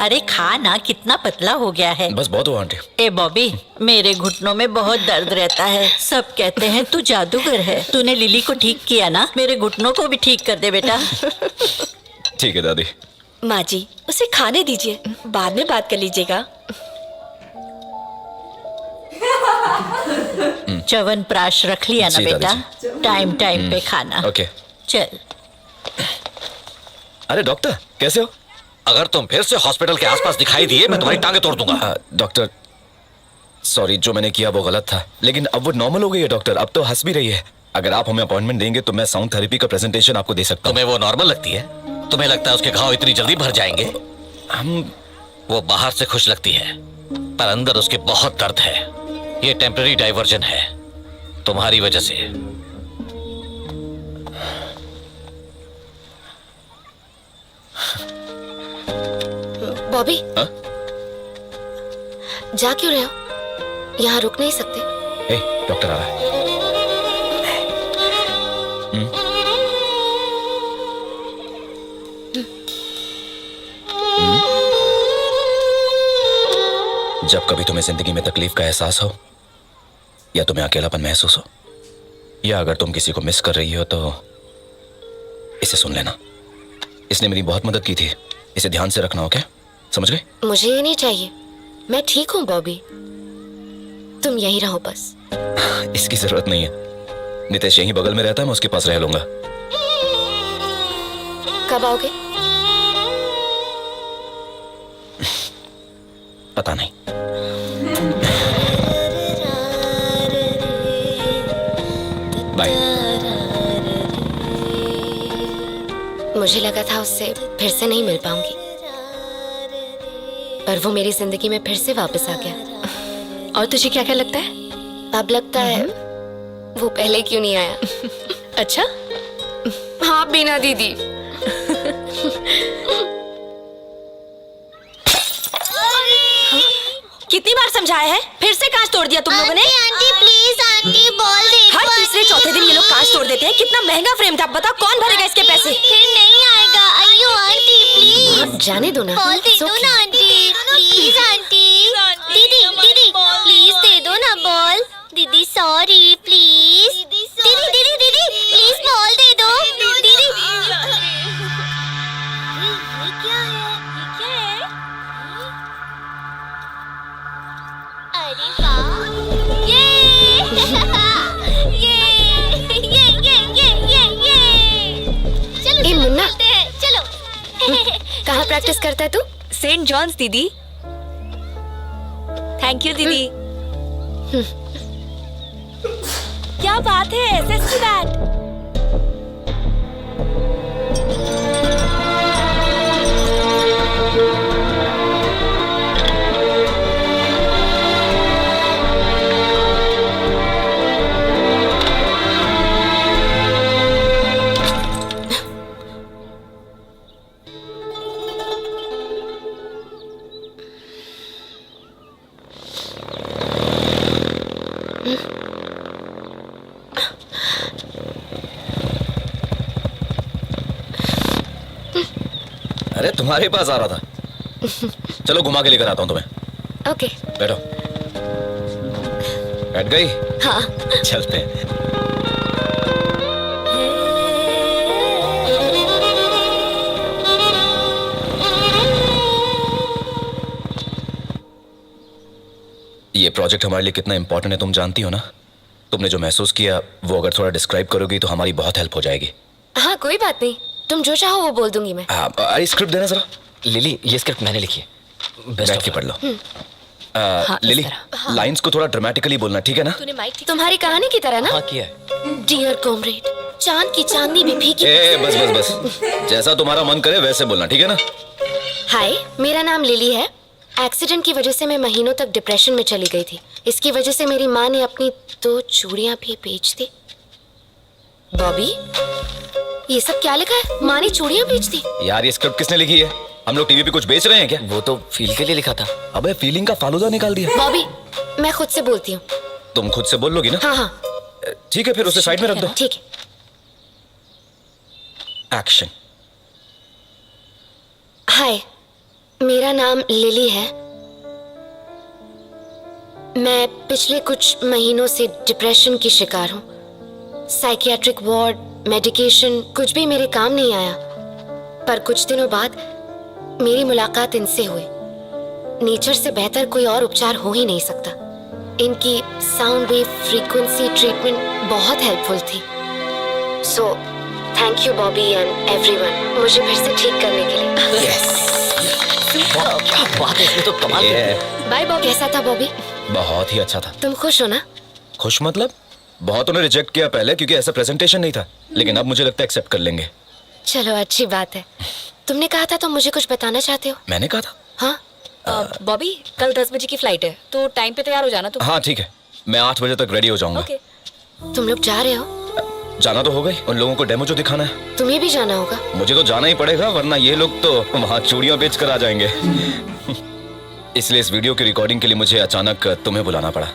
अरे खा ना, कितना पतला हो गया है। बस बहुत हुआ आंटी। ए बॉबी, मेरे घुटनों में बहुत दर्द रहता है। सब कहते हैं तू जादूगर है। तूने लिली को ठीक किया ना, मेरे घुटनों को भी ठीक कर दे बेटा। ठीक है दादी। माँ जी, उसे खाने दीजिए, बाद में बात कर लीजिएगा। च्यवनप्राश रख लिया ना जी, बेटा, दादी टाइम टाइम पे खाना। ओके। चल। अरे डॉक्टर कैसे हो? अगर तुम फिर से हॉस्पिटल के आसपास दिखाई दिए मैं तुम्हारी टांगे तोड़ दूंगा। डॉक्टर सॉरी, जो मैंने किया वो गलत था, लेकिन अब वो नॉर्मल हो गई है डॉक्टर। अब तो हंस भी रही है। अगर आप हमें अपॉइंटमेंट देंगे तो मैं साउंड थेरेपी का प्रेजेंटेशन आपको दे सकता हूँ। तुम्हें वो नॉर्मल लगती है? तुम्हें लगता है उसके घाव इतनी जल्दी भर जाएंगे? वो बाहर से खुश लगती है पर अंदर उसके बहुत दर्द है। ये टेम्पररी डाइवर्जन है तुम्हारी वजह से। बॉबी, हाँ? जा क्यों रहे हो? यहाँ रुक नहीं सकते। ए, डॉक्टर आ रहा है। जब कभी तुम्हें जिंदगी में तकलीफ का एहसास हो या तुम्हें अकेलापन महसूस हो या अगर तुम किसी को मिस कर रही हो तो इसे सुन लेना। इसने मेरी बहुत मदद की थी। इसे ध्यान से रखना, ओके? समझ गए? मुझे ये नहीं चाहिए, मैं ठीक हूँ बॉबी। तुम यहीं रहो बस। इसकी जरूरत नहीं है। नितेश यहीं बगल में रहता है, मैं उसके पास रह लूंगा। कब आओगे? पता नहीं। बाय। मुझे लगा था उससे फिर से नहीं मिल पाऊंगी, पर वो मेरी जिंदगी में फिर से वापस आ गया। और तुझे क्या क्या लगता है? अब लगता है वो पहले क्यों नहीं आया। अच्छा? हाँ बीना दीदी। कितनी बार समझाया है, फिर से कांच तोड़ दिया तुम लोगों ने। आंटी प्लीज आंटी बॉल दे दो। हर तीसरे चौथे दिन ये लोग कांच तोड़ देते हैं। कितना महंगा फ्रेम था, बताओ कौन भरेगा इसके पैसे? फिर नहीं आएगा। अयो आंटी प्लीज जाने दो ना। बॉल दे दो ना आंटी, प्लीज आंटी। दीदी दीदी प्लीज दे दो ना बॉल। दीदी सॉरी प्लीज। दीदी दीदी दीदी प्लीज बॉल दे दो। दीदी ये क्या है? अरे वाह, ए मुन्ना, चलो। कहाँ प्रैक्टिस करता है तू? सेंट जॉन्स दीदी। थैंक यू दीदी। क्या बात है, एसएससी बैट। अरे तुम्हारे पास आ रहा था। चलो घुमा के लेकर आता हूँ तुम्हें। ओके। बैठो। बैठ गई? हाँ। चलते हैं। ये प्रोजेक्ट हमारे लिए कितना इंपॉर्टेंट है तुम जानती हो ना। तुमने जो महसूस किया वो अगर थोड़ा डिस्क्राइब करोगी तो हमारी बहुत हेल्प हो जाएगी। हाँ कोई बात नहीं, तुम जो चाहो वो बोल दूंगी मैं। अरे स्क्रिप्ट देना जरा। लिली, ये स्क्रिप्ट मैंने लिखी है। बैठ के पढ़ लो। हाँ, लिली, लाइंस को थोड़ा ड्रामेटिकली बोलना, ठीक है ना? तुम्हारी कहानी की तरह ना? हाँ किया है। डियर कॉमरेड, चांद की चांदनी भी फीकी। बस बस बस, जैसा तुम्हारा मन करे वैसे बोलना, ठीक है ना? हाय, मेरा नाम लिली है। एक्सीडेंट की वजह से मैं महीनों तक डिप्रेशन में चली गई थी। इसकी वजह से मेरी माँ ने अपनी 2 चूड़ियां भी बेच दी। बॉबी, ये सब क्या लिखा है? माँ ने चूड़ियां बेच दी? यार ये स्क्रिप्ट किसने लिखी है? हम लोग टीवी पे कुछ बेच रहे हैं क्या? वो तो फील के लिए लिखा था। अबे फीलिंग का फालूदा निकाल दिया। बॉबी, मैं खुद से बोलती हूँ। तुम खुद से बोल लोगी ना? हाँ हाँ ठीक है, फिर उसे साइड में रख दो। ठीक है। एक्शन। हाय, मेरा नाम लिली है। मैं पिछले कुछ महीनों से डिप्रेशन की शिकार हूँ। साइकियाट्रिक वार्ड, मेडिकेशन कुछ भी मेरे काम नहीं आया। पर कुछ दिनों बाद मेरी मुलाकात इनसे हुई। नेचर से बेहतर कोई और उपचार हो ही नहीं सकता। इनकी साउंड वेव फ्रीक्वेंसी ट्रीटमेंट बहुत हेल्पफुल थी। So thank you Bobby and everyone, मुझे फिर से ठीक करने के लिए। क्या बात है, इसमें तो कमाल ये बाय बॉबी। कैसा था बॉबी? बहुत ही अच्छा था। तुम खुश हो ना? खुश मतलब? बहुत उन्हें रिजेक्ट किया पहले क्योंकि ऐसा प्रेजेंटेशन नहीं था, लेकिन अब मुझे लगता है एक्सेप्ट कर लेंगे। चलो अच्छी बात है। तुमने कहा था तुम मुझे कुछ बताना चाहते हो। मैंने कहा था। हाँ बॉबी, कल 10 बजे की फ्लाइट है, तो टाइम पे तैयार हो जाना तुम। हाँ ठीक है, मैं 8 बजे तक रेडी हो जाऊंगा। ओके। तुम लोग जा रहे हो? जाना तो होगा ही, उन लोगों को डेमो जो दिखाना है। तुम्हें भी जाना होगा। मुझे तो जाना ही पड़ेगा, वरना ये लोग तो वहाँ चूड़ियां बेच कर आ जाएंगे। इसलिए इस वीडियो की रिकॉर्डिंग के लिए मुझे अचानक तुम्हें बुलाना पड़ा।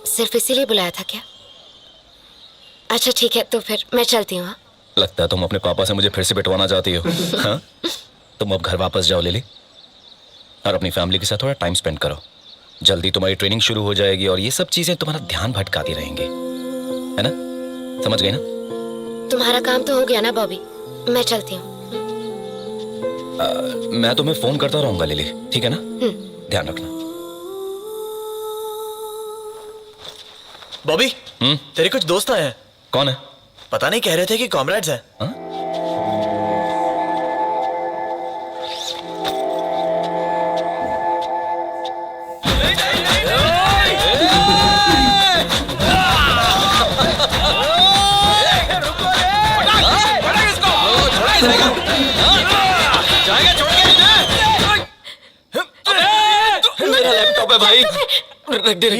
सिर्फ इसीलिए बुलाया था क्या? अच्छा ठीक है, तो फिर मैं चलती हूँ। हाँ? लगता है तुम अपने पापा से मुझे फिर से पिटवाना चाहती हो। हाँ? तुम अब घर वापस जाओ लिली, और अपनी फैमिली के साथ थोड़ा टाइम स्पेंड करो। जल्दी तुम्हारी ट्रेनिंग शुरू हो जाएगी और ये सब चीजें तुम्हारा ध्यान भटकाती रहेंगी, है ना? समझ गई ना? तुम्हारा काम तो हो गया ना बॉबी, मैं चलती हूँ। मैं तुम्हें फोन करता रहूंगा लिली, ठीक है ना? ध्यान रखना। बॉबी, तेरे कुछ दोस्त आए हैं। कौन है? पता नहीं, कह रहे थे कि कॉमरेड्स हैं। हाँ? मेरा लैपटॉप है भाई, रख दे, रख दे।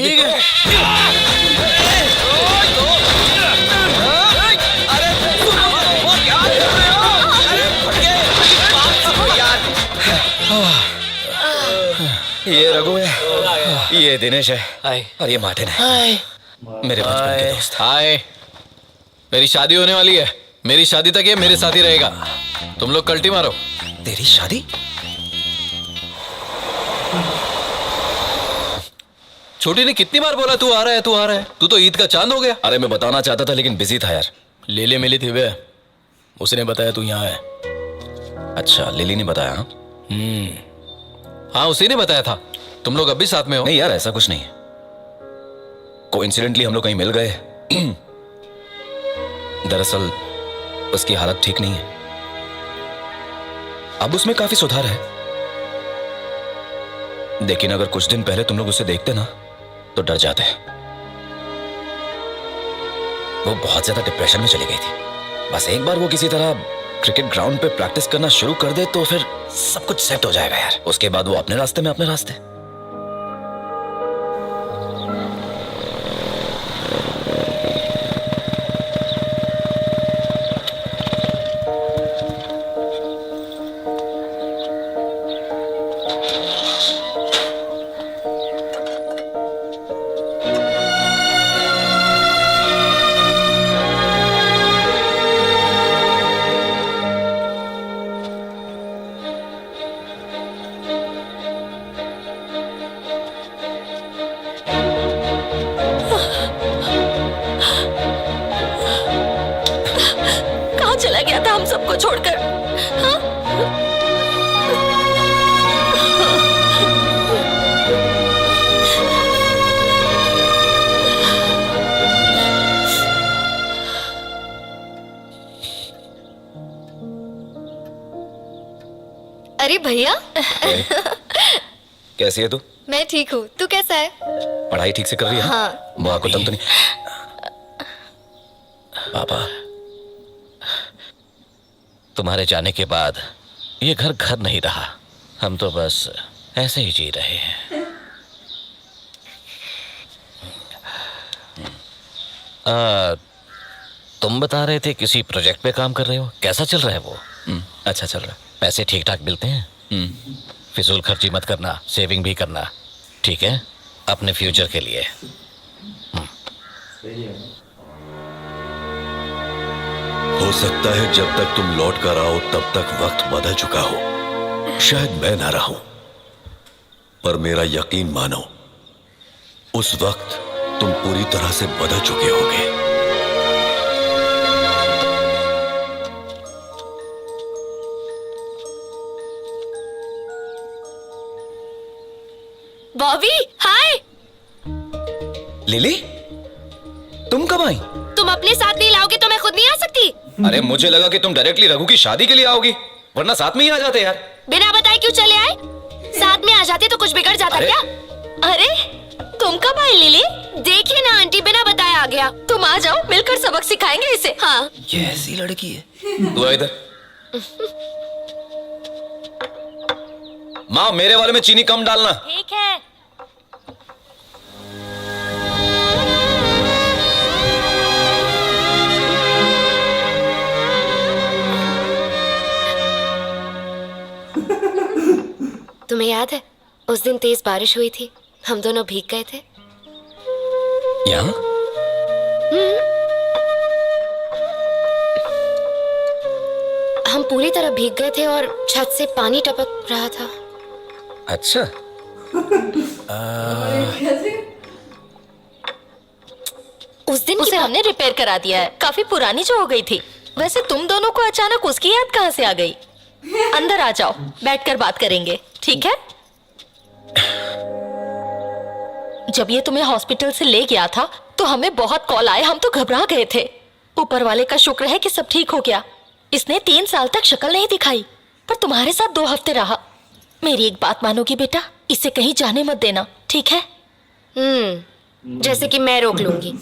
ये रघु है, ये दिनेश है, हाय। और ये मार्टिन है, मेरे बचपन के दोस्त। हाय, मेरी शादी होने वाली है। मेरी शादी तक ये मेरे साथ ही रहेगा। तुम लोग कल्टी मारो। तेरी शादी? छोटी ने कितनी बार बोला तू आ रहा है, तू आ रहा है। तू तो ईद का चांद हो गया। अरे मैं बताना चाहता था लेकिन बिजी था यार। लेले मिली थी वे, उसने बताया तू यहाँ है। अच्छा, लिली ने बताया? हाँ? हाँ, उसी ने बताया था। तुम लोग अब भी साथ में हो? नहीं यार, ऐसा कुछ नहीं है। कोइंसिडेंटली हम लोग कहीं मिल गए। दरअसल उसकी हालत ठीक नहीं है। अब उसमें काफी सुधार है, लेकिन अगर कुछ दिन पहले तुम लोग उसे देखते ना तो डर जाते। वो बहुत ज्यादा डिप्रेशन में चली गई थी। बस एक बार वो किसी तरह क्रिकेट ग्राउंड पे प्रैक्टिस करना शुरू कर दे तो फिर सब कुछ सेट हो जाएगा यार। उसके बाद वो अपने रास्ते में अपने रास्ते। कहाँ चला गया था हम सबको छोड़कर? हाँ? अरे भैया, कैसी है तू? मैं ठीक हूँ। तू कैसा है? पढ़ाई ठीक से कर रही है? हाँ। बुआ को तंग तो नहीं? पापा, तुम्हारे जाने के बाद ये घर घर नहीं रहा। हम तो बस ऐसे ही जी रहे हैं। तुम बता रहे थे किसी प्रोजेक्ट पे काम कर रहे हो, कैसा चल रहा है वो? अच्छा चल रहा पैसे ठीक ठाक मिलते हैं? है। फिजूल खर्ची मत करना, सेविंग भी करना, ठीक है? अपने फ्यूचर के लिए। हो सकता है जब तक तुम लौट कर आओ तब तक वक्त बदल चुका हो। शायद मैं ना रहूं, पर मेरा यकीन मानो, उस वक्त तुम पूरी तरह से बदल चुके होगे। बॉबी हाय। लिली, तुम कब आई? तुम अपने साथ नहीं लाओगे तो मैं खुद नहीं आ सकती। अरे मुझे लगा कि तुम डायरेक्टली रघु की शादी के लिए आओगी, वरना साथ में ही आ जाते यार। बिना बताए क्यों चले आए? साथ में आ जाते तो कुछ बिगड़ जाता क्या? अरे तुम कब आई लिली? देखिए ना आंटी, बिना बताए आ गया। तुम आ जाओ, मिलकर सबक सिखाएंगे इसे। हाँ ये ऐसी लड़की है। तू आ इधर। माँ, मेरे वाले में चीनी कम डालना। ठीक है। तुम्हें याद है उस दिन तेज बारिश हुई थी, हम दोनों भीग गए थे। यहाँ? हम पूरी तरह भीग गए थे और छत से पानी टपक रहा था। अच्छा। उस दिन उसे हमने रिपेयर करा दिया है, काफी पुरानी जो हो गई थी। वैसे तुम दोनों को अचानक उसकी याद कहाँ से आ गई? अंदर आ जाओ, बैठकर बात करेंगे, ठीक है? जब ये तुम्हें हॉस्पिटल से ले गया था तो हमें बहुत कॉल आए, हम तो घबरा गए थे। ऊपर वाले का शुक्र है कि सब ठीक हो गया। इसने 3 साल तक शक्ल नहीं दिखाई, पर तुम्हारे साथ 2 हफ्ते रहा। मेरी एक बात मानोगी बेटा, इसे कहीं जाने मत देना, ठीक है? जैसे कि मैं रोक लूंगी।